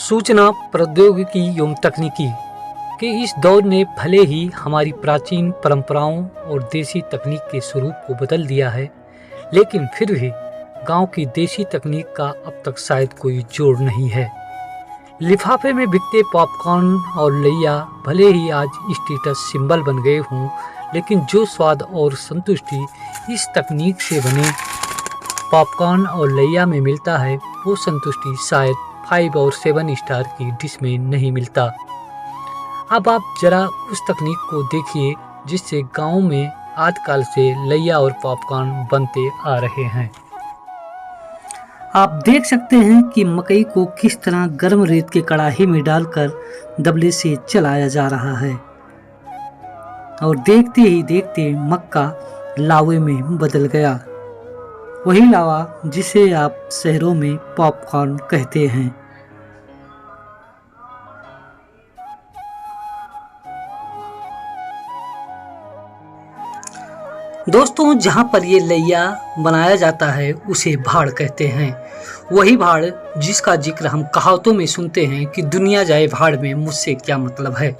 सूचना प्रौद्योगिकी एवं तकनीकी के इस दौर ने भले ही हमारी प्राचीन परंपराओं और देसी तकनीक के स्वरूप को बदल दिया है, लेकिन फिर भी गांव की देसी तकनीक का अब तक शायद कोई जोड़ नहीं है। लिफाफे में बिकते पॉपकॉर्न और लैया भले ही आज स्टेटस सिंबल बन गए हों, लेकिन जो स्वाद और संतुष्टि इस तकनीक से बने पॉपकॉर्न और लैया में मिलता है, वो संतुष्टि शायद 5 और 7 स्टार की डिश में नहीं मिलता। अब आप जरा उस तकनीक को देखिए जिससे गांव में आदिकाल से लैया और पॉपकॉर्न बनते आ रहे हैं। आप देख सकते हैं कि मकई को किस तरह गर्म रेत के कड़ाही में डालकर दबले से चलाया जा रहा है और देखते ही देखते मक्का लावे में बदल गया। वही लावा जिसे आप शहरों में पॉपकॉर्न कहते हैं। दोस्तों, जहाँ पर ये लैया बनाया जाता है उसे भाड़ कहते हैं। वही भाड़ जिसका जिक्र हम कहावतों में सुनते हैं कि दुनिया जाए भाड़ में, मुझसे क्या मतलब है।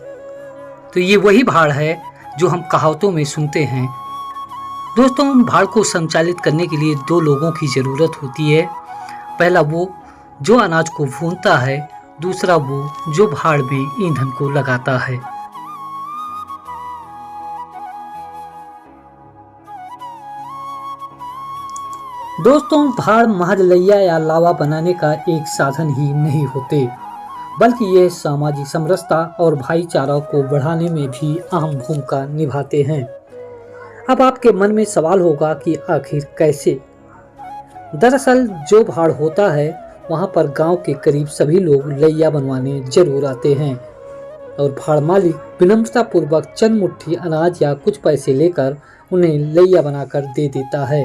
तो ये वही भाड़ है जो हम कहावतों में सुनते हैं। दोस्तों, भाड़ को संचालित करने के लिए 2 लोगों की ज़रूरत होती है। पहला वो जो अनाज को भूनता है, दूसरा वो जो भाड़ में ईंधन को लगाता है। दोस्तों, भाड़ महज लैया या लावा बनाने का एक साधन ही नहीं होते, बल्कि ये सामाजिक समरसता और भाईचारा को बढ़ाने में भी अहम भूमिका निभाते हैं। अब आपके मन में सवाल होगा कि आखिर कैसे? दरअसल जो भाड़ होता है वहाँ पर गांव के करीब सभी लोग लैया बनवाने जरूर आते हैं और भाड़ मालिक विनम्रता पूर्वक चंद मुट्ठी अनाज या कुछ पैसे लेकर उन्हें लैया बनाकर दे देता है।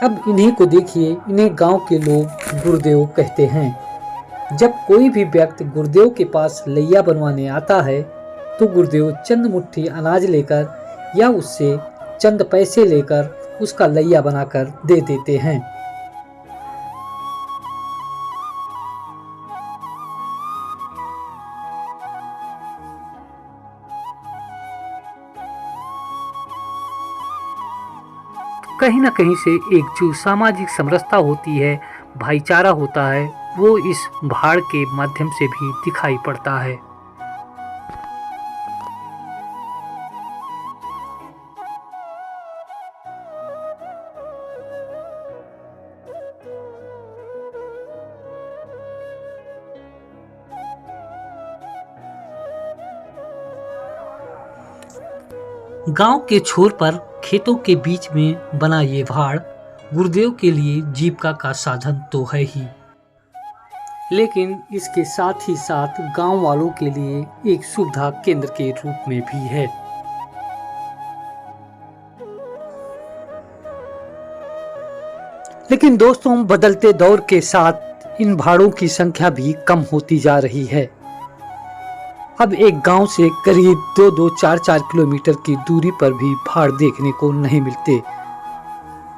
अब इन्हीं को देखिए, इन्हें गांव के लोग गुरुदेव कहते हैं। जब कोई भी व्यक्ति गुरुदेव के पास लैया बनवाने आता है तो गुरुदेव चंद मुट्ठी अनाज लेकर या उससे चंद पैसे लेकर उसका लैया बनाकर दे देते हैं। कहीं न कहीं से एक जो सामाजिक समरसता होती है, भाईचारा होता है, वो इस भाड़ के माध्यम से भी दिखाई पड़ता है। गांव के छोर पर खेतों के बीच में बना ये भाड़ गुरुदेव के लिए जीविका का साधन तो है ही, लेकिन इसके साथ ही साथ गांव वालों के लिए एक सुविधा केंद्र के रूप में भी है। लेकिन दोस्तों, बदलते दौर के साथ इन भाड़ों की संख्या भी कम होती जा रही है। अब एक गांव से करीब 2-2, 4-4 किलोमीटर की दूरी पर भी भाड़ देखने को नहीं मिलते,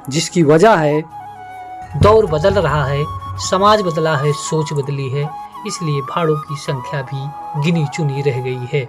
जिसकी वजह है दौर बदल रहा है, समाज बदला है, सोच बदली है, इसलिए भाड़ों की संख्या भी गिनी चुनी रह गई है।